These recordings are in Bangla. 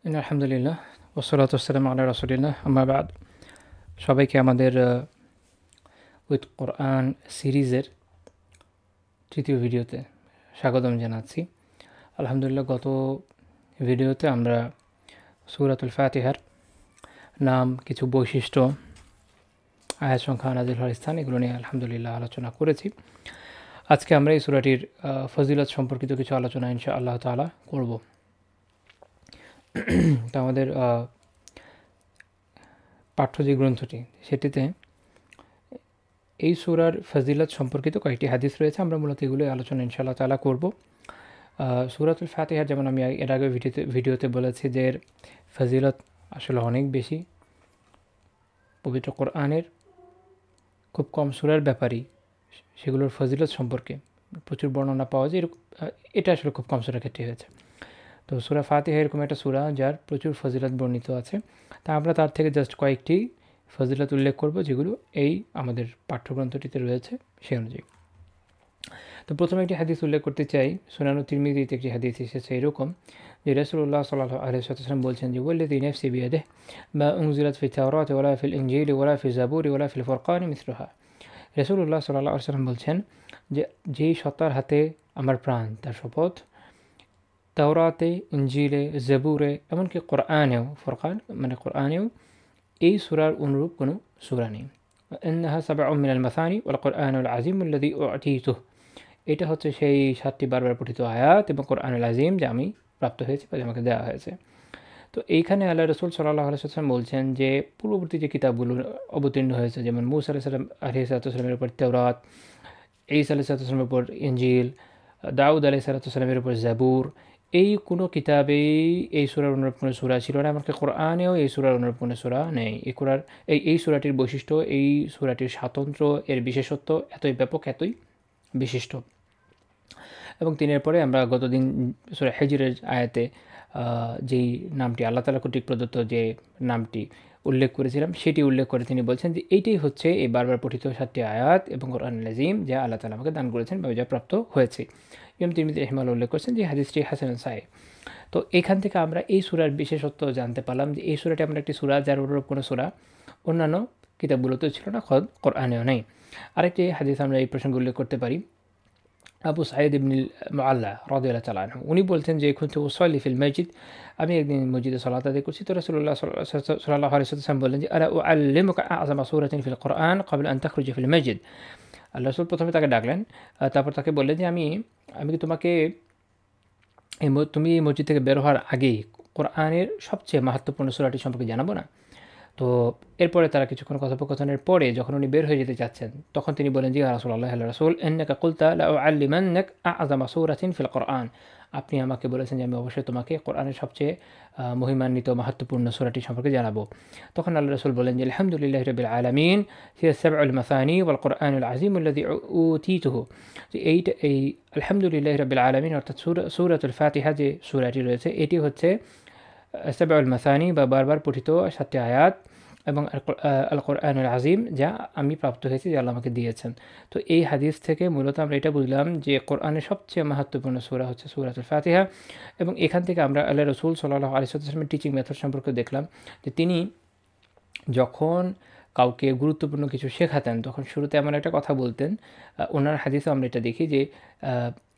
আলহামদুলিল্লাহ ওসলাতু ওয়াসসালামু আলা রাসূলিল্লাহ আম্মা বাদ। সবাইকে আমাদের উইথ কোরআন সিরিজের তৃতীয় ভিডিওতে স্বাগতম জানাচ্ছি। আলহামদুলিল্লাহ, গত ভিডিওতে আমরা সূরাতুল ফাতিহার নাম, কিছু বৈশিষ্ট্য, আয়াত সংখ্যা, নাজিল হওয়ার স্থান, এগুলো নিয়ে আলহামদুলিল্লাহ আলোচনা করেছি। আজকে আমরা এই সূরাটির ফজিলত সম্পর্কিত কিছু আলোচনা ইনশাআল্লাহ তাআলা করব। তো আমাদের পাঠ্য যে গ্রন্থটি, সেটিতে এই সূরার ফজিলত সম্পর্কিত কয়েকটি হাদিস রয়েছে। আমরা মূলত এগুলোই আলোচনা ইনশাআল্লাহ তাআলা করব। সূরাতুল ফাতিহা, যেমন আমি এর আগে ভিডিওতে বলেছি, যে এর ফজিলত আসলে অনেক বেশি। পবিত্র কোরআনের খুব কম সূরার ব্যাপারই সেগুলোর ফজিলত সম্পর্কে প্রচুর বর্ণনা পাওয়া যায়। এটা আসলে খুব কম সূরার ক্ষেত্রে হয়েছে। তো সূরা ফাতিহা এরকম একটা সূরা যার প্রচুর ফজিলত বর্ণিত আছে। তা আমরা তার থেকে জাস্ট কয়েকটি ফজিলত উল্লেখ করব, যেগুলো এই আমাদের পাঠ্যগ্রন্থটিতে রয়েছে সেই অনুযায়ী। তো প্রথমে একটি হাদিস উল্লেখ করতে চাই। সুনান তিরমিজিতে একটি হাদিস এসেছে এরকম, যে রাসূলুল্লাহ সাল্লাল্লাহু আলাইহি ওয়াসাল্লাম বলছেন যে ওয়াল্লাযী নাফসি বিয়াদিহি মা উনজিলাত ফি তাওরাত ওয়ালা ফিল ইনজিল ওয়ালা ফি জাবুর ওয়ালা ফিল ফুরকান মিসলুহা। রাসূলুল্লাহ সাল্লাল্লাহু আলাইহি ওয়াসাল্লাম বলছেন যে যেই সত্তার হাতে আমার প্রাণ, তার শপথ, তাওরাতে, ইনজিলে, জাবুরে, এমনকি কোরআনেও, ফুরকান মানে কোরআনেও এই সূরার অনুরূপ কোনো সূরা নেই। ইন্নাহা সাবউম মিনাল মাসানি ওয়াল কোরআনুল আযীম আল্লাযী উ'তিতুহু। এটা হচ্ছে সেই 7টি বারবার পঠিত আয়াত এবং কোরআনুল আযীম যা আমি প্রাপ্ত হয়েছি বা আমাকে দেওয়া হয়েছে। তো এইখানে আল্লাহ রাসূল সাল্লাল্লাহু আলাইহি ওয়াসাল্লাম বলছেন যে পূর্ববর্তী যে কিতাবগুলো অবতীর্ণ হয়েছে, যেমন মূসা আলাইহিস সালামের উপর তাওরাত, ঈসা আলাইহিস সালামের উপর ইনজিল, দাউদ আলাইহিস সালামের উপর জাবুর, এই কোনো কিতাবেই এই সূরার অনুরূপ কোনো সূরা ছিল না। এমনকি কোরআনেও এই সূরার অনুরূপ কোনো সূরা নেই। এই সূরাটির বৈশিষ্ট্য, এই সূরাটির স্বাতন্ত্র্য, এর বিশেষত্ব এতই ব্যাপক, এতই বিশিষ্ট। এবং তিনের পরে আমরা গতদিন সূরা হিজরের আয়াতে যেই নামটি আল্লাহ তাআলা কর্তৃক প্রদত্ত যে নামটি উল্লেখ করেছিলাম, সেটি উল্লেখ করে তিনি বলছেন যে এইটাই হচ্ছে এই বারবার পঠিত 7টি আয়াত এবং কোরআনুল আযীম যা আল্লাহ তাআলা আমাকে দান করেছেন বা যা প্রাপ্ত হয়েছে। ইমাম তিরমিজি রাহিমাহুল্লাহ উল্লেখ করেছেন যে হাদিসটি হাসানুন সাহিহ। তো এখান থেকে আমরা এই সূরার বিশেষত্ব জানতে পারলাম যে এই সূরাটি এমন একটি সূরা যার অনুরূপ কোনো সূরা অন্যান্য কিতাবগুলোতেও ছিল না, খোদ কোরআনেও নেই। আরেকটি হাদিস আমরা এই প্রসঙ্গে উল্লেখ করতে পারি। আবু সাঈদ ইবনুল মুআল্লা রাদিয়াল্লাহু তাআলা আনহু, উনি বলছেন যে কুনতু উসাল্লি ফিল মসজিদ, আমি একদিন মসজিদে সালাত আদায় করছি। তো রাসূলুল্লাহ সাল্লাল্লাহু আলাইহি ওয়াসাল্লাম বললেন যে আলা উআল্লিমুকা আ'যামা সূরাতিন ফিল কোরআন ক্বাবলা আন তাখরুজা ফিল মসজিদ। আল্লাহ রাসূল প্রথমে তাকে ডাকলেন, তারপর তাকে বললেন যে আমি কি তোমাকে তুমি এই মসজিদ থেকে বের হওয়ার আগেই কোরআনের সবচেয়ে মাহাত্ম্যপূর্ণ সূরাটি সম্পর্কে জানাবো না? তো এরপরে তারা কিছুক্ষণ কথোপকথনের পরে যখন উনি বের হয়ে যেতে চাচ্ছেন, তখন তিনি বলেন যে ইয়া রাসূলুল্লাহ, হে রাসূল, ইন্নাকা কুলতা লা উআল্লিমান্নাক আ'যামা সূরাতিন ফিল কোরআন। আপনি আমাকে বলেছেন যে আমি অবশ্যই তোমাকে কোরআনের সবচেয়ে মহিমান্বিত মাহাত্ম্যপূর্ণ সূরাটি সম্পর্কে জানাবো। তখন আল্লাহ রাসূল বলেন যে আলহামদুলিল্লাহি রাব্বিল আলামিন হিয়া সাবউল মাসানি ওয়াল কোরআনুল আযীম আল্লাযী উতীতুহু। যে এই আলহামদুলিল্লাহি রাব্বিল আলামিন অর্থাৎ সূরাতুল ফাতিহা যে সূরাটি রয়েছে, এটি হচ্ছে সাবউল মাসানি বা বারবার পঠিত 7টি আয়াত এবং আল কোরআনুল আযীম যা আমি প্রাপ্ত হয়েছি, যা আল্লাহ আমাকে দিয়েছেন। তো এই হাদিস থেকে মূলত আমরা এটা বুঝলাম যে কোরআনের সবচেয়ে মাহাত্ম্যপূর্ণ সূরা হচ্ছে সূরাতুল ফাতিহা। এবং এখান থেকে আমরা আল্লাহ রাসূল সাল্লাল্লাহু আলাইহি ওয়াসাল্লামের টিচিং মেথড সম্পর্কে দেখলাম যে তিনি যখন কাউকে গুরুত্বপূর্ণ কিছু শেখাতেন, তখন শুরুতে এমন একটা কথা বলতেন, ওনার হাদিসে আমরা এটা দেখি যে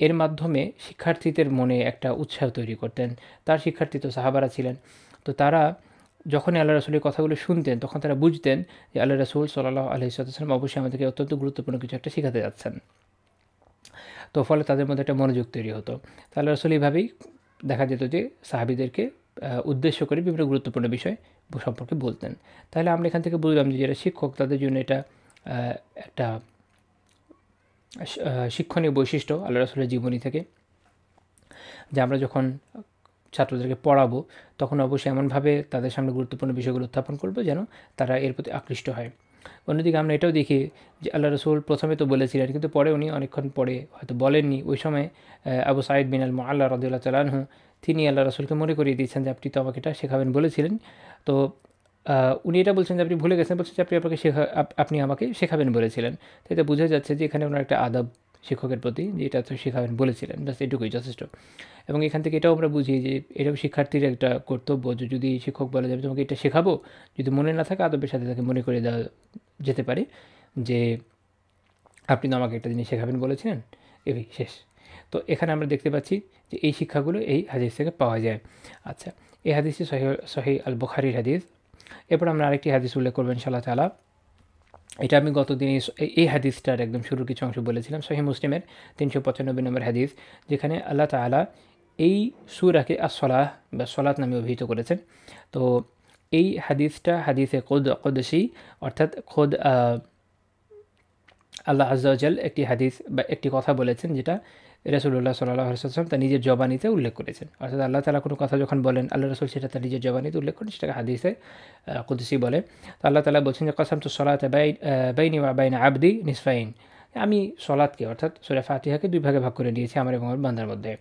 এর মাধ্যমে শিক্ষার্থীদের মনে একটা উৎসাহ তৈরি করতেন। তার শিক্ষার্থী তো সাহাবারা ছিলেন। তো তারা যখনই আল্লাহ রাসূলের কথাগুলো শুনতেন, তখন তারা বুঝতেন যে আল্লাহ রাসূল সাল্লাল্লাহু আলাইহি ওয়াসাল্লাম অবশ্যই আমাদেরকে অত্যন্ত গুরুত্বপূর্ণ কিছু একটা শেখাতে যাচ্ছেন। তো ফলে তাদের মধ্যে একটা মনোযোগ তৈরি হতো। তো আল্লাহ রাসূল এইভাবেই দেখা যেত যে সাহাবীদেরকে উদ্দেশ্য করে বিভিন্ন গুরুত্বপূর্ণ বিষয় সম্পর্কে বলতেন। তাহলে আমরা এখান থেকে বুঝলাম যে যারা শিক্ষক, তাদের জন্য এটা একটা শিক্ষণীয় বৈশিষ্ট্য আল্লাহ রাসূলের জীবনী থেকে, যে আমরা যখন ছাত্রদেরকে পড়াবো তখন অবশ্যই এমনভাবে তাদের সামনে গুরুত্বপূর্ণ বিষয়গুলো উত্থাপন করবো যেন তারা এর প্রতি আকৃষ্ট হয়। অন্যদিকে আমরা এটাও দেখি যে আল্লাহ রাসূল প্রথমে তো বলেছিলেন, কিন্তু পরে উনি অনেকক্ষণ পরে হয়তো বলেননি। ওই সময় আবু সাঈদ বিন আল মুআল্লা রাদিয়াল্লাহু তাআলা আনহু তিনি আল্লাহ রাসূলকে মনে করিয়ে দিয়েছেন যে আপনি তো আমাকে এটা শেখাবেন বলেছিলেন। তো উনি এটা বলছেন যে আপনি ভুলে গেছেন, বলছেন যে আপনি আমাকে শেখাবেন বলেছিলেন। তো এটা বোঝা যাচ্ছে যে এখানে ওনার একটা আদব শিক্ষকের প্রতি যে এটা তো শেখাবেন বলেছিলেন, ব্যাস এটুকুই যথেষ্ট। এবং এখান থেকে এটাও আমরা বুঝি যে এটাও শিক্ষার্থীর একটা কর্তব্য যে যদি শিক্ষক বলে যে আমি তোমাকে এটা শেখাবো, যদি মনে না থাকে আদবের সাথে তাকে মনে করে দেওয়া যেতে পারে যে আপনি তো আমাকে একটা জিনিস শেখাবেন বলেছিলেন, এই শেষ। তো এখানে আমরা দেখতে পাচ্ছি যে এই শিক্ষাগুলো এই হাদিস থেকে পাওয়া যায়। আচ্ছা, এই হাদিসটি সহিহ আল বুখারীর হাদিস। এরপর আমরা আরেকটি হাদিস উল্লেখ করবো ইনশাআল্লাহ তাআলা। এটা আমি গতদিন এই হাদিসটার একদম শুরুর কিছু অংশ বলেছিলাম। সহিহ মুসলিমের 395 নম্বর হাদিস, যেখানে আল্লাহ তাআলা এই সূরাকে as-সালাহ বা সলাত নামে অভিহিত করেছেন। তো এই হাদিসটা হাদিসে কুদসি, অর্থাৎ খোদ আল্লাহ আযজা ওয়া জাল একটি হাদিস বা একটি কথা বলেছেন, যেটা রাসূলুল্লাহ সাল্লাল্লাহু আলাইহি ওয়াসাল্লাম তার নিজের জবানিতে উল্লেখ করেছেন। অর্থাৎ আল্লাহ তাআলা কোনো কথা যখন বলেন, আল্লাহ রাসূল সেটা তার নিজের জবানিতে উল্লেখ করেন, সেটাকে হাদিসে কুদসি বলে। তো আল্লাহ তাআলা বলছেন যে কাসামতু সলাতা বাইনি ওয়া বাইনা আবদি নিসফাইন, আমি সলাতকে অর্থাৎ সূরা ফাতিহাকে দুই ভাগে ভাগ করে দিয়েছি আমার এবং আমার বান্দার মধ্যে।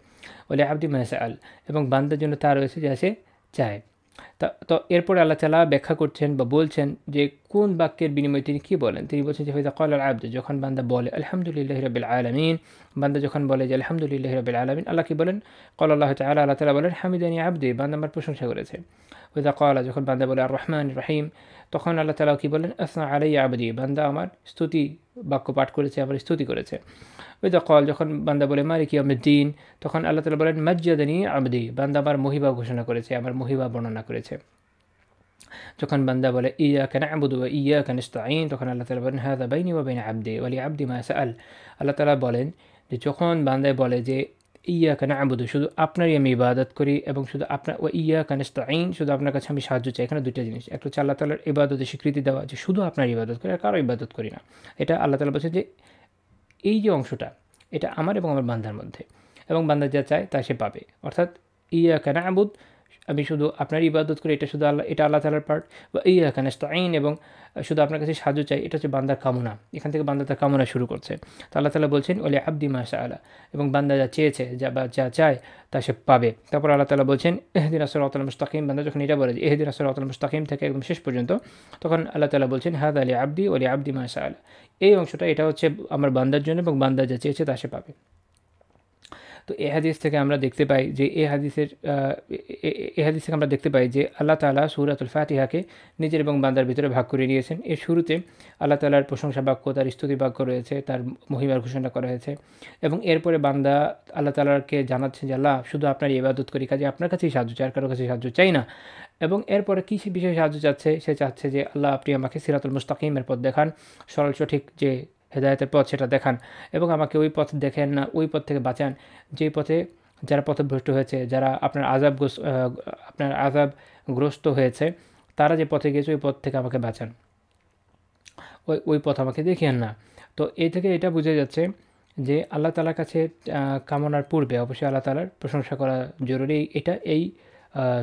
ওয়া লি আবদি মা সাআল, এবং বান্দার জন্য তা রয়েছে যা সে চায়। তো এরপরে আল্লাহ তাআলা ব্যাখ্যা করছেন বা বলছেন যে কোন বাক্যের বিনিময়ে তিনি কী বলেন। তিনি বলছেন যে ফাইদা ক্বালা আল আবদু, যখন বান্দা বলে আলহামদুলিল্লাহি রাব্বিল আলামিন, বান্দা যখন বলে যে আলহামদুলিল্লাহি রাব্বিল আলামিন, আল্লাহ কী বলেন, ক্বালা আল্লাহু তাআলা, আল্লাহ তাআলা বলেন হামিদানি আবদি, বান্দা আমার প্রশংসা করেছে। ফাইদা ক্বালা, যখন বান্দা বলে আর রহমানির রহিম, তখন আল্লাহ তাআলা কী বলেন, আসনা আলাইয়া আবদি, বান্দা আমার স্তুতি বাক্য পাঠ করেছে, আমার স্তুতি করেছে। ওইদা কল, যখন বান্দা বলে মালিক ইয়াউমিদ্দিন, তখন আল্লাহ তাআলা বলেন মাজ্জাদানি আবদি, বান্দা আমার মহিমা ঘোষণা করেছে, আমার মহিমা বর্ণনা করেছে। যখন বান্দা বলে ইয়াকা না'বুদু ওয়া ইয়াকা নাস্তাঈন, তখন আল্লাহ তাআলা বলেন হাযা বাইনি ওয়া বাইনা আবদি ওয়া লি আবদি মা সাআল। আল্লাহ তাআলা বলেন যে যখন বান্দায় বলে যে ইয়াকা না'বুদু, শুধু আপনারই আমি ইবাদত করি, এবং শুধু আপনার, ওয়া ইয়াকা নাস্তাঈন, শুধু আপনার কাছে আমি সাহায্য চাই। এখানে দুইটা জিনিস, একটা হচ্ছে আল্লাহ তাআলার ইবাদতের স্বীকৃতি দেওয়া, যে শুধু আপনার ইবাদত করি আর কারো ইবাদত করি না। এটা আল্লাহ তাআলা বলছেন যে এই যে অংশটা, এটা আমার এবং আমার বান্দার মধ্যে, এবং বান্দা যা চায় তা সে পাবে। অর্থাৎ ইয়াকা না'বুদ, আমি শুধু আপনার ইবাদত করি, এটা শুধু আল্লাহ, এটা আল্লাহ তাআলার পার্ট। বা ইয়াকা নাস্তাঈন, এবং শুধু আপনার কাছে সাহায্য চাই, এটা হচ্ছে বান্দার কামনা। এখান থেকে বান্দা তার কামনা শুরু করছে। তো আল্লাহ তাআলা বলছেন ওয়া লি আবদি মা সাআলা, এবং বান্দা যা চেয়েছে, যা চায় তা সে পাবে। তারপর আল্লাহ তাআলা বলছেন ইহদিনাস সিরাতাল মুস্তাকিম, বান্দা যখন এটা বলে যে ইহদিনাস সিরাতাল মুস্তাকিম থেকে একদম শেষ পর্যন্ত, তখন আল্লাহ তাআলা বলছেন হাযা লি আবদি ওয়া লি আবদি মা সাআলা, এই অংশটা এটা হচ্ছে আমার বান্দার জন্য, এবং বান্দা যা চেয়েছে তা সে পাবে। তো এই হাদিস থেকে আমরা দেখতে পাই যে এই হাদিস থেকে আমরা দেখতে পাই যে আল্লাহ তাআলা সূরাতুল ফাতিহাকে নিজের এবং বান্দার ভিতরে ভাগ করে নিয়েছেন। এর শুরুতে আল্লাহ তাআলার প্রশংসা বাক্য, তার স্তুতি বাক্য রয়েছে, তার মহিমার ঘোষণা করা হয়েছে, এবং এরপরে বান্দা আল্লাহ তাআলাকে জানাচ্ছেন যে আল্লাহ শুধু আপনার ইবাদত করি, কাজে আপনার কাছেই সাহায্য চাই, আর কারো কাছে সাহায্য চাই না। এবং এরপরে কী বিষয়ে সাহায্য চাচ্ছে, সে চাচ্ছে যে আল্লাহ আপনি আমাকে সিরাতুল মুস্তাকিমের পথ দেখান, সরল সঠিক যে হেদায়েতের পথ সেটা দেখান, এবং আমাকে ওই পথ দেখেন না, ওই পথ থেকে বাঁচান যেই পথে যারা পথভ্রষ্ট হয়েছে, যারা আপনার আযাবগ্রস্ত হয়েছে, তারা যে পথে গিয়েছে ওই পথ থেকে আমাকে বাঁচান, ওই পথ আমাকে দেখিয়েন না। তো এই থেকে এটা বোঝা যাচ্ছে যে আল্লাহ তাআলার কাছে কামনার পূর্বে অবশ্যই আল্লাহ তাআলার প্রশংসা করা জরুরি। এটা এই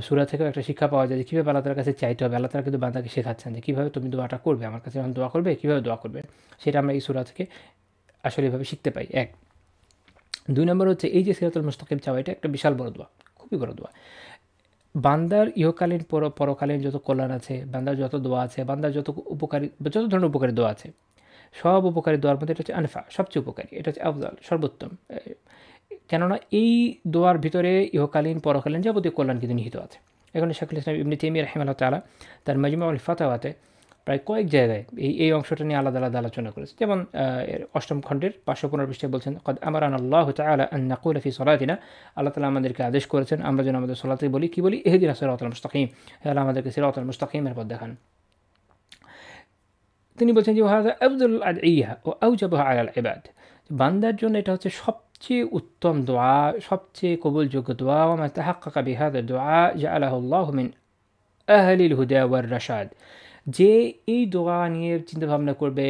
সূরা থেকেও একটা শিক্ষা পাওয়া যায় যে কীভাবে আল্লাহ তাআলার কাছে চাইতে হবে। আল্লাহ তাআলা কিন্তু বান্দাকে শেখাচ্ছেন যে কীভাবে তুমি দোয়াটা করবে, আমার কাছে যখন দোয়া করবে কীভাবে দোয়া করবে, সেটা আমরা এই সূরা থেকে আসলে এভাবে শিখতে পাই। এক, দুই নম্বর হচ্ছে এই যে সিরাতুল মুস্তাকিম চাওয়া, এটা একটা বিশাল বড় দোয়া, খুবই বড় দোয়া। বান্দার ইহকালীন পরকালীন যত কল্যাণ আছে, বান্দার যত দোয়া আছে, বান্দার যত ধরনের উপকারী দোয়া আছে, সব উপকারী দোয়ার মধ্যে এটা হচ্ছে আনফা, সবচেয়ে উপকারী, এটা হচ্ছে আফজাল, সর্বোত্তম। কেননা এই দোয়ার ভিতরে ইহকালীন পরকালীন যাবতীয় কল্যাণ কিন্তু নিহিত আছে। এখানে শাইখুল ইসলাম ইবনে তাইমিয়া রাহিমাহুল্লাহ তাআলা তার মাজমুউল ফাতাওয়াতে প্রায় কয়েক জায়গায় এই অংশটা নিয়ে আলাদা আলাদা আলোচনা করেছে। যেমন অষ্টম খণ্ডের 515 পৃষ্ঠায় বলছেন কদ আমারানাল্লাহু তাআলা আন নাকুলা ফি সলাতিনা, আল্লাহ তাআলা আমাদেরকে আদেশ করেছেন আমরা যেন আমাদের সলাতে বলি, কি বলি, ইহদিনাস সিরাতাল মুস্তাকিম, হে আল্লাহ আমাদেরকে সিরাতাল মুস্তাকিমের পথ দেখান। তিনি বলছেন যে হাযা আফদালুল আদইয়া ওয়া আওজাবুহা আলাল ইবাদ, বান্দার জন্য এটা হচ্ছে সবচেয়ে উত্তম দোয়া, সবচেয়ে কবুলযোগ্য দোয়া। ওয়া মা তাহাক্কাকা বিহাযা দুআ জাআলাহুল্লাহু মিন আহলিল হুদা ওয়ার রাশাদ, যে এই দোয়া নিয়ে চিন্তাভাবনা করবে,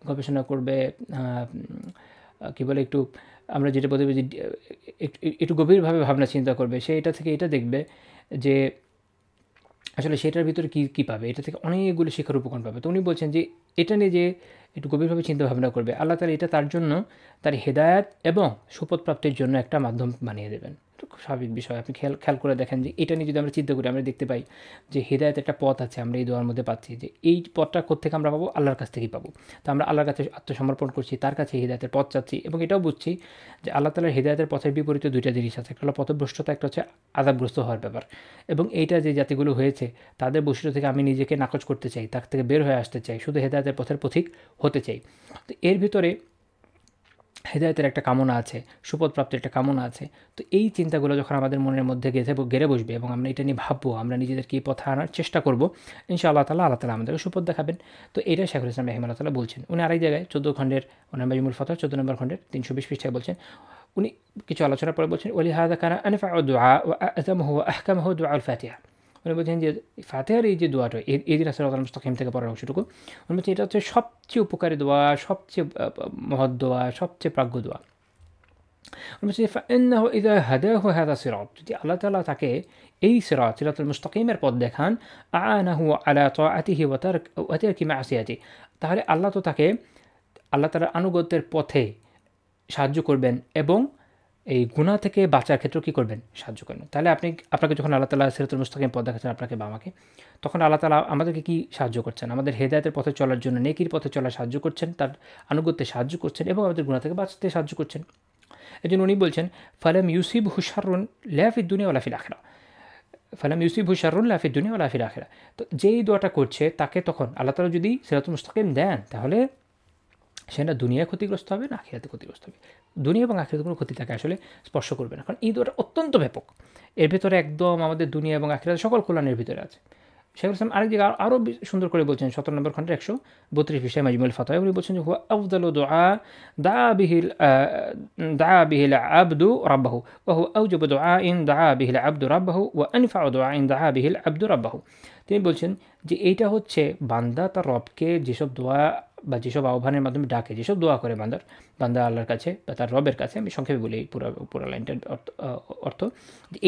গবেষণা করবে, কী বলে, একটু আমরা যেটা বলতে পারি যে একটু গভীরভাবে ভাবনা চিন্তা করবে, সে এটা থেকে এটা দেখবে যে আসলে সেটার ভিতরে কী পাবে, এটা থেকে অনেকগুলো শিক্ষার উপকরণ পাবে। তো উনি বলছেন যে এটা নিয়ে যে একটু গভীরভাবে চিন্তা ভাবনা করবে, আল্লাহ তাআলা এটা তার জন্য তার হেদায়েত এবং সুপথ প্রাপ্তির জন্য একটা মাধ্যম বানিয়ে দেবেন। তো খুব স্বাভাবিক বিষয়। আপনি খেয়াল করে দেখেন যে এটা নিয়ে যদি আমরা চিন্তা করি, আমরা দেখতে পাই যে হেদায়েতের একটা পথ আছে, আমরা এই দোয়ার মধ্যে পাচ্ছি যে এই পথটা কোত্থেকে আমরা পাবো, আল্লাহর কাছ থেকেই পাবো। তো আমরা আল্লাহর কাছে আত্মসমর্পণ করছি, তার কাছে হেদায়েতের পথ চাচ্ছি, এবং এটাও বুঝছি যে আল্লাহ তাআলার হেদায়েতের পথের বিপরীতে দুইটা জিনিস আছে, একটা হলো পথভ্রষ্টতা, একটা হচ্ছে আযাবগ্রস্ত হওয়ার ব্যাপার। এবং এইটা যে জাতিগুলো হয়েছে তাদের বৈশিষ্ট্য থেকে আমি নিজেকে নাকচ করতে চাই, তার থেকে বের হয়ে আসতে চাই, শুধু হেদায়েতের পথের পথিক হতে চাই। তো এর ভিতরে হেদায়েতের একটা কামনা আছে, সুপথ প্রাপ্তির একটা কামনা আছে। তো এই চিন্তাগুলো যখন আমাদের মনের মধ্যে গেড়ে বসবে এবং আমরা এটা নিয়ে ভাববো, আমরা নিজেদেরকে এই পথে আনার চেষ্টা করবো, ইনশাআল্লাহ আল্লাহ তাআলা আমাদেরকে সুপথ দেখাবেন। তো এটাই শাইখুল ইসলাম রাহিমাহুল্লাহ তাআলা বলছেন। উনি আরেক জায়গায় 14 খণ্ডের ওনার মাজমুল ফাতাওয়া 14 নম্বর খণ্ডের 320 পৃষ্ঠায় বলছেন, উনি কিছু আলোচনার পরে বলছেন, ওয়ালিহাযা কানা আনফাউ দুআ ওয়া আ'যামুহু ওয়া আহকামুহু দুআউল ফাতিহা। উনি বলছেন যে ফাতিহার এই যে দোয়াটা, ইহদিনাস সিরাতাল মুস্তাকিম থেকে পড়ার অংশটুকু, উনি বলছেন এটা হচ্ছে সবচেয়ে উপকারী দোয়া, সবচেয়ে মহৎ দোয়া, সবচেয়ে প্রাজ্ঞ দোয়া। فإنه إذا هداه هذا الصراط, যদি আল্লাহ তাআলা তাকে এই সিরাতুল মুস্তাকিমের পথ দেখান, আ'আনাহু আলা তাআতিহি ওয়া তারকি মা'সিয়াতি, তাহলে আল্লাহ তো তাকে আল্লাহ তাআলার আনুগত্যের পথে সাহায্য করবেন এবং এই গুনাহ থেকে বাঁচার ক্ষেত্রে কী করবেন, সাহায্য করবেন। তাহলে আপনাকে যখন আল্লাহ তাআলা সিরাতুল মুস্তাকিম পথ দেখাচ্ছেন আপনাকে বা আমাকে, তখন আল্লাহ তাআলা আমাদেরকে কি সাহায্য করছেন, আমাদের হেদায়েতের পথে চলার জন্য, নেকির পথে চলার সাহায্য করছেন, তার আনুগত্যে সাহায্য করছেন এবং আমাদের গুনাহ থেকে বাঁচতে সাহায্য করছেন। এজন্য উনি বলছেন, ফালাম ইউসিবহু শাররুন লা ফিদ দুনিয়া ওয়ালা ফিল আখিরাহ, ফালাম ইউসিবহু শাররুন লা ফিদ দুনিয়া ওয়ালা ফিল আখিরাহ। তো যেই দোয়াটা করছে তাকে তখন আল্লাহ তাআলা যদি সিরাতুল মুস্তাকিম দেন, তাহলে সে না দুনিয়ায় ক্ষতিগ্রস্ত হবে না আখিরাতে ক্ষতিগ্রস্ত হবে। দুনিয়া এবং আখিরাতে কোনো ক্ষতি তাকে আসলে স্পর্শ করবে না, কারণ এই দোয়াটা অত্যন্ত ব্যাপক। এর ভেতরে একদম আমাদের দুনিয়া এবং আখিরাতে সকল কল্যাণের ভিতরে আছে। শাইখুল ইসলাম আরেক জায়গায় আরও সুন্দর করে বলছেন, 17 নম্বর খণ্ডের 132 পৃষ্ঠায় মাজমুল ফাতাওয়া, উনি বলছেন যে হুয়া আফদালু দুআ দাআ বিহিল আবদু রাব্বাহু ওয়া হুয়া আওজাবু দুআইন দাআ বিহিল আবদু রাব্বাহু ওয়া আনফাউ দুআইন দাআ বিহিল আবদু রাব্বাহু। তিনি বলছেন যে এইটা হচ্ছে বান্দা তার রবকে যেসব দোয়া বা যেসব আহ্বানের মাধ্যমে ডাকে, যেসব দোয়া করে বান্দা আল্লাহর কাছে বা তার রবের কাছে, আমি সংক্ষেপে বলি এই পুরো লাইনটার অর্থ,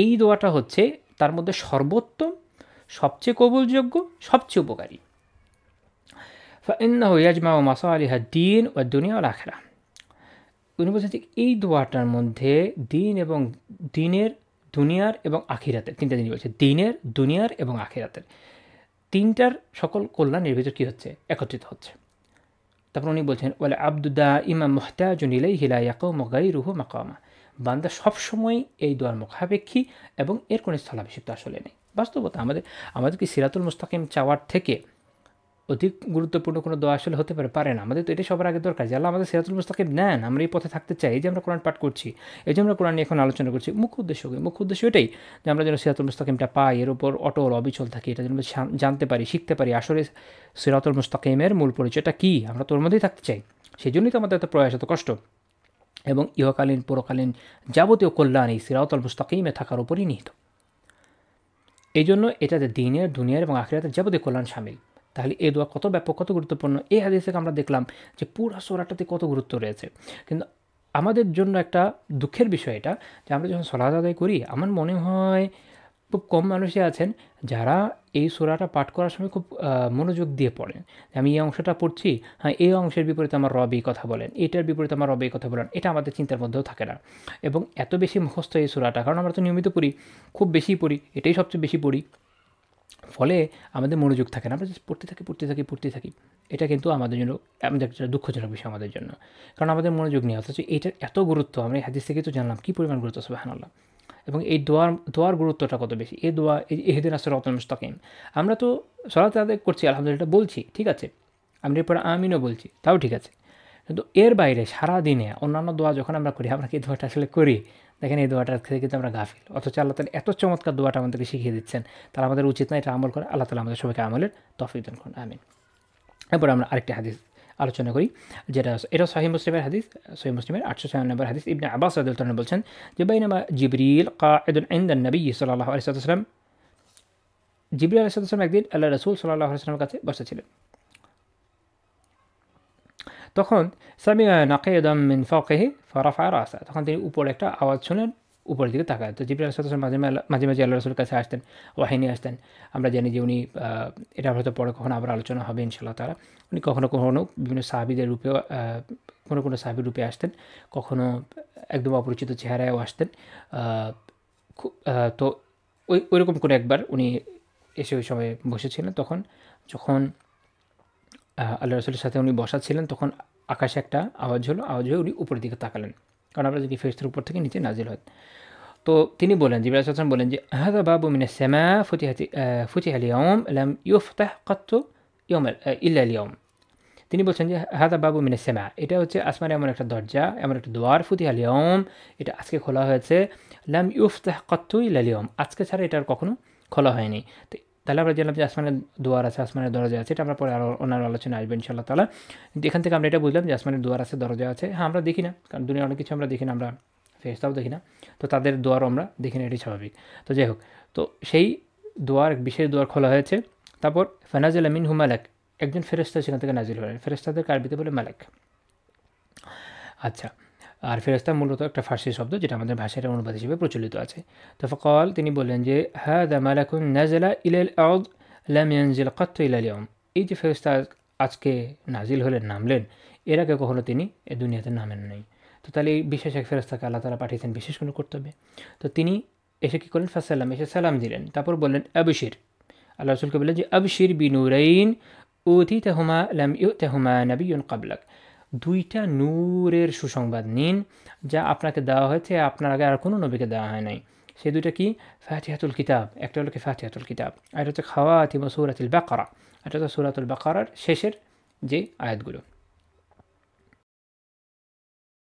এই দোয়াটা হচ্ছে তার মধ্যে সর্বোত্তম, সবচেয়ে কবুলযোগ্য, সবচেয়ে উপকারী। ফাইন্নাহু ইয়াজমাউ মাসালিহা দ্বীন ওয়া দুনিয়া ওয়াল আখিরাহ। উনি বলছেন যে এই দোয়াটার মধ্যে দুনিয়ার এবং আখিরাতের তিনটা জিনিস বলছে, দ্বীনের, দুনিয়ার এবং আখিরাতের তিনটার সকল কল্যাণ এর ভিতর কী হচ্ছে, একত্রিত হচ্ছে। তারপর উনি বলছেন, ওয়ালা আবদু দাইমান মুহতাজুন ইলাইহি লা ইয়াকুমু গায়রুহু মাকামা, বান্দা সবসময় এই দোয়ার মুখাপেক্ষী এবং এর কোনো স্থলাভিষিক্ত আসলে নেই। বাস্তবতা আমাদের কি সিরাতুল মুস্তাকিম চাওয়ার থেকে অধিক গুরুত্বপূর্ণ কোনো দোয়া আসলে হতে পারে না। আমাদের তো এটা সবার আগে দরকার যে আল্লাহ আমাদের সিরাতুল মুস্তাকিম নেন, আমরা এই পথে থাকতে চাই। এই যে আমরা কোরআন পাঠ করছি, এই যে আমরা কোরআন নিয়ে এখন আলোচনা করছি, মুখ্য উদ্দেশ্য এটাই যে আমরা যেন সিরাতুল মুস্তাকিমটা পাই, এর উপর অটল অবিচল থাকি, এটা যেন জানতে পারি, শিখতে পারি আসলে সিরাতুল মুস্তাকিমের মূল পরিচয়টা কী, আমরা তোর মধ্যেই থাকতে চাই। সেই জন্যই তো আমাদের এত প্রয়াস, এত কষ্ট, এবং ইহকালীন পরকালীন যাবতীয় কল্যাণ এই সিরাতুল মুস্তাকিমে থাকার উপরই নিহিত। এই জন্য এটাতে দ্বীনের, দুনিয়ার এবং আখিরাতের যাবতীয় কল্যাণ শামিল। তাহলে এই দোয়া কত ব্যাপক, কত গুরুত্বপূর্ণ, এই হাদিস থেকে আমরা দেখলাম যে পুরো সূরাটাতে কত গুরুত্ব রয়েছে। কিন্তু আমাদের জন্য একটা দুঃখের বিষয় এটা যে আমরা যখন সালাত আদায় করি, আমার মনে হয় খুব কম মানুষই আছেন যারা এই সূরাটা পাঠ করার সময় খুব মনোযোগ দিয়ে পড়েন। আমি এই অংশটা পড়ছি, হ্যাঁ এই অংশের বিপরীতে আমার রব এই কথা বলেন, এটার বিপরীতে আমার রব এই কথা বলেন, এটা আমাদের চিন্তার মধ্যেও থাকে না। এবং এত বেশি মুখস্থ এই সূরাটা, কারণ আমরা তো নিয়মিত পড়ি, খুব বেশি পড়ি, এটাই সবচেয়ে বেশি পড়ি, ফলে আমাদের মনোযোগ থাকে না, আমরা জাস্ট পড়তে থাকি। এটা কিন্তু আমাদের জন্য আমাদের একটা দুঃখজনক বিষয় আমাদের জন্য, কারণ আমাদের মনোযোগ নেই। অথচ এটার এত গুরুত্ব আমরা এই হাদিস থেকে তো জানলাম কী পরিমাণ গুরুত্ব, সুবহানাল্লাহ। এবং এই দোয়ার গুরুত্বটা কত বেশি। এই দোয়া, এই ইহদিনাস সিরাতাল মুস্তাকিম, আমরা তো সালাত আদায় করছি, আলহামদুলিল্লাহ বলছি, ঠিক আছে, আমরা এরপর আমিনও বলছি, তাও ঠিক আছে, কিন্তু এর বাইরে সারাদিনে অন্যান্য দোয়া যখন আমরা করি, আমরা কি দোয়াটা আসলে করি? দেখেন এই দোয়াটার থেকে কিন্তু আমরা গাফিল, অথচ আল্লাহ তাআলা এত চমৎকার দোয়াটা আমাদেরকে শিখিয়ে দিচ্ছেন, তাহলে আমাদের উচিত না এটা আমল করা? আল্লাহ তাআলা আমাদের সবাইকে আমলের তৌফিক দান করুন, আমিন। এরপর আমরা আরেকটি হাদিস আলোচনা করি, এটা সহিহ মুসলিমের হাদিস, সহিহ মুসলিমের 806 নম্বর হাদিস। ইবনে আব্বাস রাদিয়াল্লাহু আনহু বলছেন যে বাইনামা জিবরিল কাঈদুন ইনদা নবী সাল্লাল্লাহু আলাইহি ওয়াসাল্লাম, জিবরিল আলাইহিস সালাম একদিন আল্লাহ রাসূল সাল্লাল্লাহু আলাইহি ওয়াসাল্লামের কাছে বসেছিলেন। তখন সামিআ নাকিদাম মিন ফাওকিহি ফারাফা রাসা, তখন তিনি উপরে একটা আওয়াজ শুনেন, উপরের দিকে তাকায়। তো জিবরিল আলাইহিস সালাম মাঝে মাঝে আল্লাহ রাসূলের কাছে আসতেন, ওয়াহী নিয়ে আসতেন। আমরা জানি যে উনি, এটা হয়তো পরে কখনো আবার আলোচনা হবে ইনশাআল্লাহ তাআলা, উনি কখনো বিভিন্ন সাহাবীদের রূপেও, কোনো সাহাবীর রূপে আসতেন, কখনো একদম অপরিচিত চেহারায়ও আসতেন। তো ওইরকম করে একবার উনি এসে ওই সময় বসেছিলেন। তখন যখন আল্লাহ রাসূলের সাথে উনি বসা ছিলেন, তখন আকাশে একটা আওয়াজ হলো, আওয়াজ হয়ে উনি উপরের দিকে তাকালেন, কারণ আমরা যদি ফেরেশতার উপর থেকে নিচে নাজিল হয়। তো তিনি বলেন, জিবরাইল আলাইহিস সালাম বলেন যে হাযা বাবু মিনাস সামা ফুতিহা আল-ইয়াওম লাম ইউফতাহ কাত্তু ইল্লা আল-ইয়াওম। তিনি বলছেন যে হাযা বাবু মিনাস সামা, এটা হচ্ছে আসমানে এমন একটা দরজা, এমন একটা দুয়ার, ফুতিহা আল-ইয়াওম, এটা আজকে খোলা হয়েছে, লাম ইউফতাহ কাত্তু ইল্লা আল-ইয়াওম, আজকে ছাড়া এটা আর কখনো খোলা হয়নি। তো তাহলে আমরা জানলাম যে আসমানের দুয়ার আছে, আসমানের দরজা আছে, এটা আমরা পরে আরও অন্যান্য আলোচনা আসবে ইনশাআল্লাহ তাআলা। এখান থেকে আমরা এটা বুঝলাম যে আসমানের দুয়ার আছে, দরজা আছে। হ্যাঁ, আমরা দেখি না, কারণ দুনিয়ার অনেক কিছু আমরা দেখি না, আমরা ফেরেশতাও দেখি না, তো তাদের দুয়ারও আমরা দেখি না, এটি স্বাভাবিক। তো যাই হোক, তো সেই দুয়ার, বিশেষ দুয়ার খোলা হয়েছে। তারপর ফানাজালা মিনহু মালাক, একজন ফেরেশতা সেখান থেকে নাজিল হলেন। ফেরেশতাদেরকে আরবিতে বলে মালাক। আচ্ছা, আর ফেরেশতা মূলত একটা ফার্সি শব্দ, যেটা আমাদের ভাষার অনুবাদ হিসেবে প্রচলিত আছে। তো ফাকাল, তিনি বললেন যে হাযা মালাকুন নাজালা ইলাল আরদ লাম ইয়ানজিল কাত্তু ইলা আল-ইয়াওম, এই যে ফেরেশতা আজকে নাজিল হলেন, নামলেন, এর আগে কখনো তিনি এ দুনিয়াতে নামেন নাই। তো তাহলে এই বিশেষ এক ফেরেশতাকে আল্লাহ তাআলা পাঠিয়েছেন বিশেষ কোনো কর্তব্যে। তো তিনি এসে কী করলেন, ফাসাল্লাম, এসে সালাম দিলেন। তারপর বললেন আবশির, আল্লাহ রাসূলকে বললেন যে আবশির বিনুরাইন উতিতাহুমা লাম ইউতাহুমা নাবিয়্যুন ক্বাবলাক, দুইটা নূরের সুসংবাদ নিন, যা আপনাকে দেওয়া হয়েছে, আপনার আগে আর কোনো নবীকে দেওয়া হয় নাই। সেই দুইটা কি, ফাতিহাতুল কিতাব, একটা হলো কি ফাতিহাতুল কিতাব, আর এটা হচ্ছে খাওয়াতিম সূরাতুল বাকারা, এটা হচ্ছে সূরাতুল বাকারার শেষের যে আয়াতগুলো।